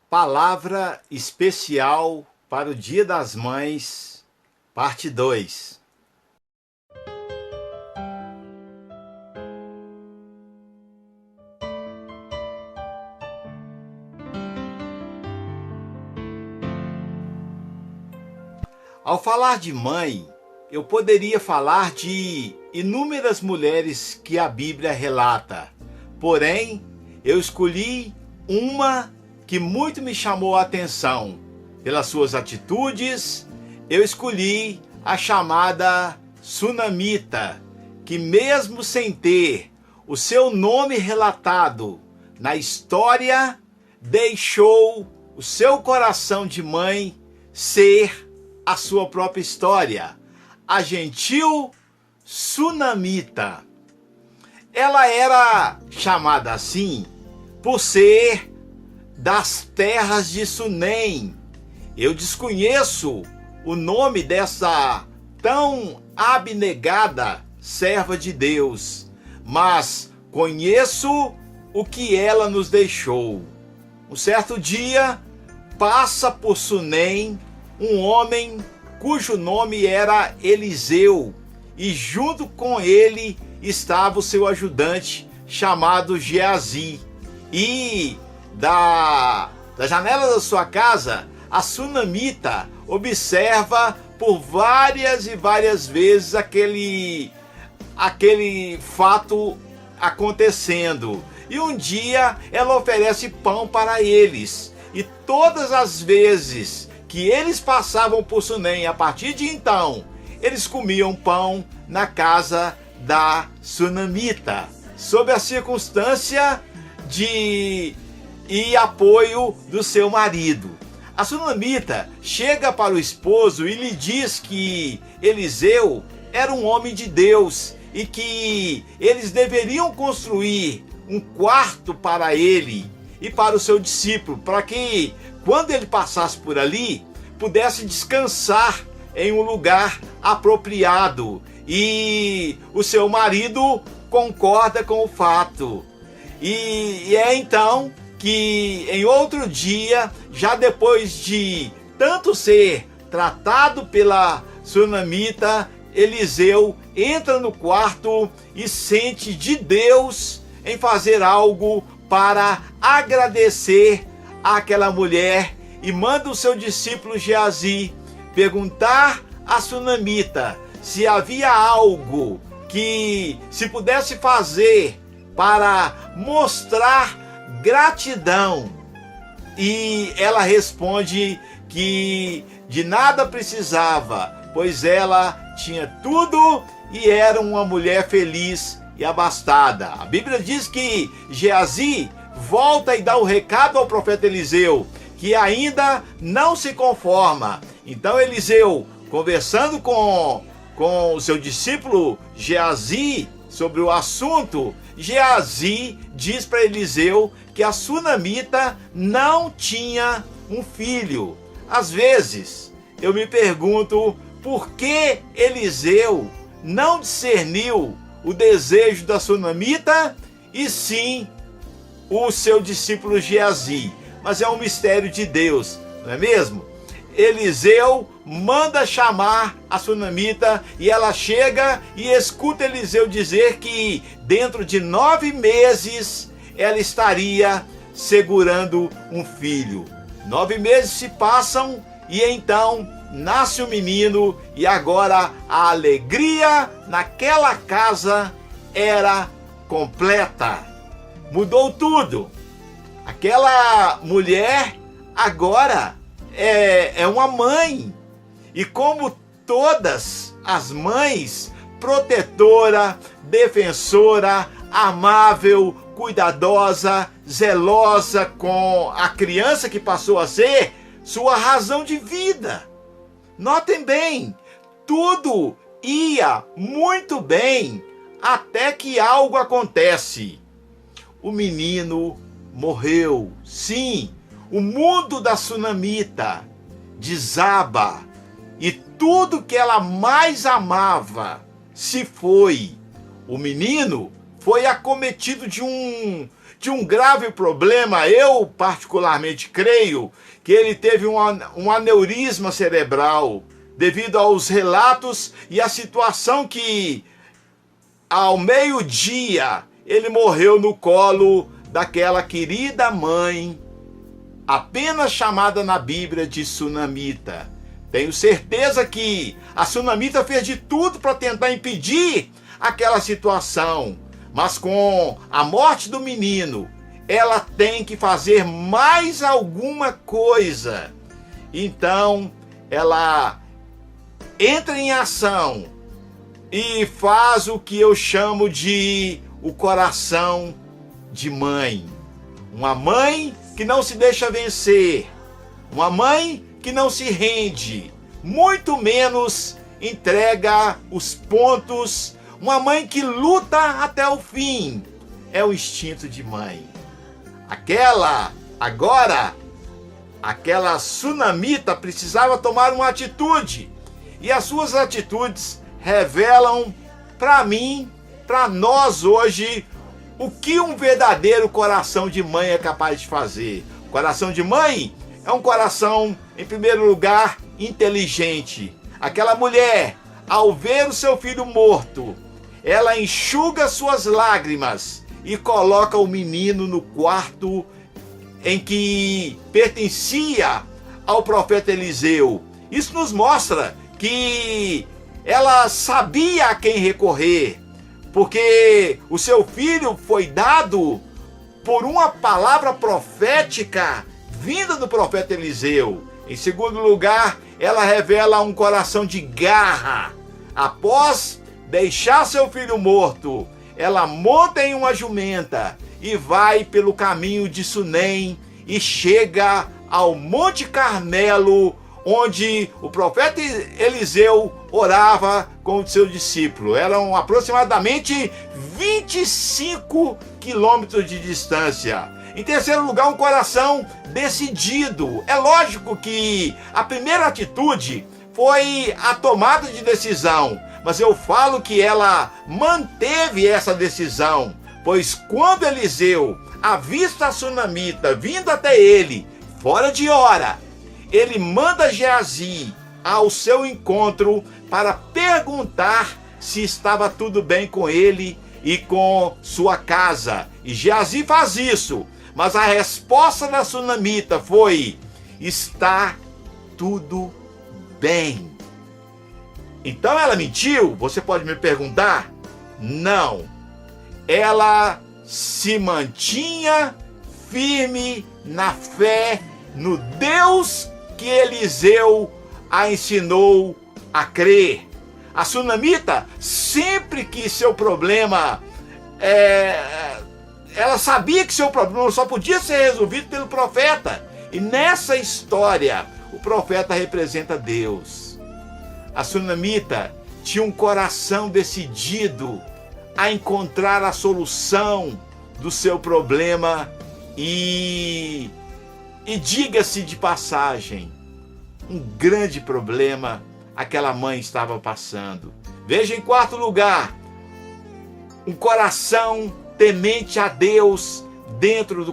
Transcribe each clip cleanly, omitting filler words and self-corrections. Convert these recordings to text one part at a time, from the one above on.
Palavra especial para o Dia das Mães, parte 2. Ao falar de mãe, eu poderia falar de inúmeras mulheres que a Bíblia relata. Porém, eu escolhi uma que muito me chamou a atenção. Pelas suas atitudes, eu escolhi a chamada Sunamita, que mesmo sem ter o seu nome relatado na história, deixou o seu coração de mãe ser a sua própria história. A gentil Sunamita. Ela era chamada assim por ser das terras de Sunem. Eu desconheço o nome dessa tão abnegada serva de Deus, mas conheço o que ela nos deixou. Um certo dia, passa por Sunem um homem cujo nome era Eliseu, e junto com ele estava o seu ajudante chamado Geazi. E da janela da sua casa, a Sunamita observa por várias e várias vezes aquele fato acontecendo. E um dia ela oferece pão para eles. E todas as vezes que eles passavam por Sunem, a partir de então, eles comiam pão na casa da Sunamita, sob a circunstância de apoio do seu marido. A Sunamita chega para o esposo e lhe diz que Eliseu era um homem de Deus e que eles deveriam construir um quarto para ele e para o seu discípulo, para que quando ele passasse por ali, pudesse descansar em um lugar apropriado. E o seu marido concorda com o fato. E é então que em outro dia, já depois de tanto ser tratado pela Sunamita, Eliseu entra no quarto e sente de Deus em fazer algo para agradecer àquela mulher, e manda o seu discípulo Geazi perguntar a Sunamita se havia algo que se pudesse fazer para mostrar gratidão. E ela responde que de nada precisava, pois ela tinha tudo e era uma mulher feliz e abastada. A Bíblia diz que Geazi volta e dá o recado ao profeta Eliseu, que ainda não se conforma. Então Eliseu, conversando com o seu discípulo Geazi sobre o assunto, Geazi diz para Eliseu que a Sunamita não tinha um filho. Às vezes eu me pergunto por que Eliseu não discerniu o desejo da Sunamita e sim o seu discípulo Geazi. Mas é um mistério de Deus, não é mesmo? Eliseu manda chamar a Sunamita e ela chega e escuta Eliseu dizer que dentro de 9 meses ela estaria segurando um filho. 9 meses se passam e então nasce o menino, e agora a alegria naquela casa era completa. Mudou tudo. Aquela mulher agora é uma mãe. E como todas as mães, protetora, defensora, amável, cuidadosa, zelosa com a criança que passou a ser sua razão de vida. Notem bem, tudo ia muito bem até que algo acontece. O menino morreu. Sim, o mundo da Sunamita desaba e tudo que ela mais amava se foi. O menino foi acometido de de um grave problema. Eu particularmente creio que ele teve um aneurisma cerebral devido aos relatos e à situação que ao meio-dia ele morreu no colo daquela querida mãe, apenas chamada na Bíblia de Sunamita. Tenho certeza que a Sunamita fez de tudo para tentar impedir aquela situação, mas com a morte do menino, ela tem que fazer mais alguma coisa. Então, ela entra em ação e faz o que eu chamo de o coração de mãe. Uma mãe que não se deixa vencer, uma mãe que não se rende, muito menos entrega os pontos, uma mãe que luta até o fim. É o instinto de mãe. Aquela Sunamita precisava tomar uma atitude, e as suas atitudes revelam para mim, para nós hoje, o que um verdadeiro coração de mãe é capaz de fazer. O coração de mãe é um coração, em primeiro lugar, inteligente. Aquela mulher, ao ver o seu filho morto, ela enxuga suas lágrimas e coloca o menino no quarto em que pertencia ao profeta Eliseu. Isso nos mostra que ela sabia a quem recorrer, porque o seu filho foi dado por uma palavra profética vinda do profeta Eliseu. Em segundo lugar, ela revela um coração de garra. Após deixar seu filho morto, ela monta em uma jumenta e vai pelo caminho de Sunem e chega ao Monte Carmelo, onde o profeta Eliseu orava com o seu discípulo. Eram aproximadamente 25 quilômetros de distância. Em terceiro lugar, um coração decidido. É lógico que a primeira atitude foi a tomada de decisão, mas eu falo que ela manteve essa decisão, pois quando Eliseu avista a Sunamita vindo até ele, fora de hora, ele manda Geazi ao seu encontro para perguntar se estava tudo bem com ele e com sua casa. E Geazi faz isso, mas a resposta da Sunamita foi: está tudo bem. Então ela mentiu? Você pode me perguntar? Não. Ela se mantinha firme na fé no Deus que Eliseu a ensinou a crer. A Sunamita, sempre que seu problema, ela sabia que seu problema só podia ser resolvido pelo profeta. E nessa história, o profeta representa Deus. A Sunamita tinha um coração decidido a encontrar a solução do seu problema e diga-se de passagem, um grande problema aquela mãe estava passando. Veja, em quarto lugar, um coração temente a Deus dentro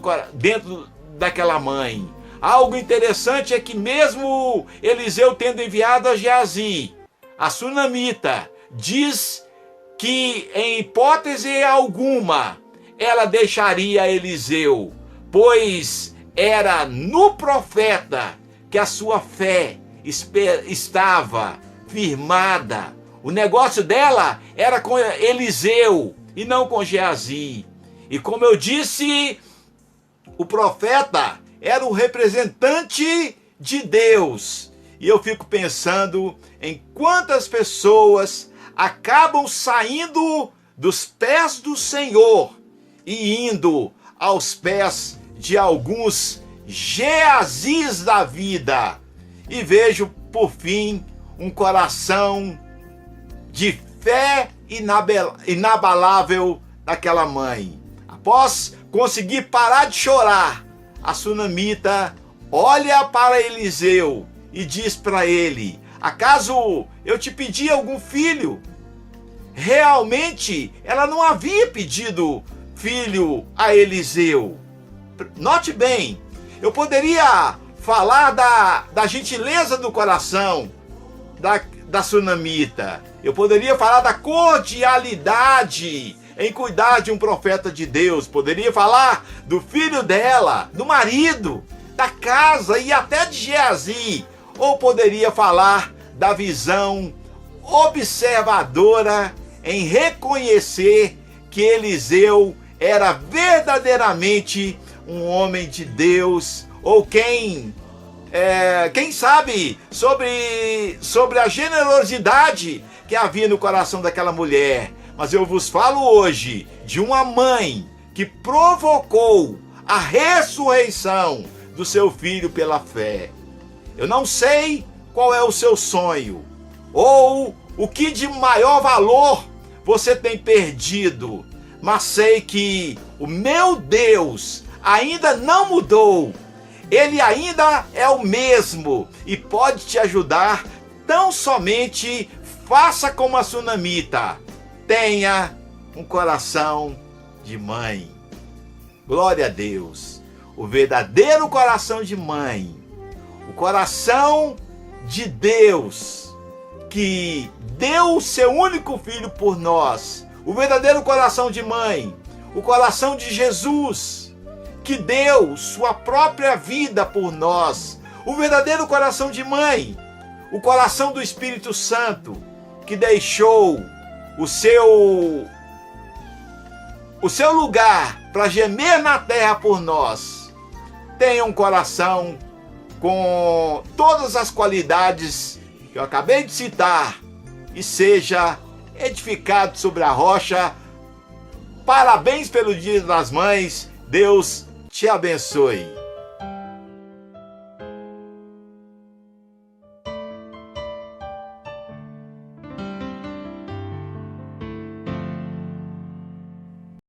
daquela mãe. Algo interessante é que mesmo Eliseu tendo enviado a Geazi, a Sunamita diz que em hipótese alguma ela deixaria Eliseu, pois era no profeta que a sua fé estava firmada. O negócio dela era com Eliseu e não com Geazi. E como eu disse, o profeta era o representante de Deus. E eu fico pensando em quantas pessoas acabam saindo dos pés do Senhor e indo aos pés de alguns Geazis da vida. E vejo, por fim, um coração de fé inabalável daquela mãe. Após conseguir parar de chorar, a Sunamita olha para Eliseu e diz para ele: acaso eu te pedi algum filho? Realmente ela não havia pedido filho a Eliseu. Note bem, eu poderia falar da gentileza do coração da sunamita. Eu poderia falar da cordialidade em cuidar de um profeta de Deus. Poderia falar do filho dela, do marido, da casa e até de Geazi. Ou poderia falar da visão observadora em reconhecer que Eliseu era verdadeiramente um homem de Deus, ou quem sabe sobre a generosidade que havia no coração daquela mulher. Mas eu vos falo hoje de uma mãe que provocou a ressurreição do seu filho pela fé. Eu não sei qual é o seu sonho, ou o que de maior valor você tem perdido, mas sei que o meu Deus ainda não mudou. Ele ainda é o mesmo e pode te ajudar. Tão somente faça como a sunamita. Tenha um coração de mãe. Glória a Deus. O verdadeiro coração de mãe. O coração de Deus, que deu o seu único filho por nós. O verdadeiro coração de mãe. O coração de Jesus, que deu sua própria vida por nós. O verdadeiro coração de mãe. O coração do Espírito Santo, que deixou o seu lugar para gemer na terra por nós. Tenha um coração com todas as qualidades que eu acabei de citar e seja edificado sobre a rocha. Parabéns pelo Dia das Mães. Deus te abençoe.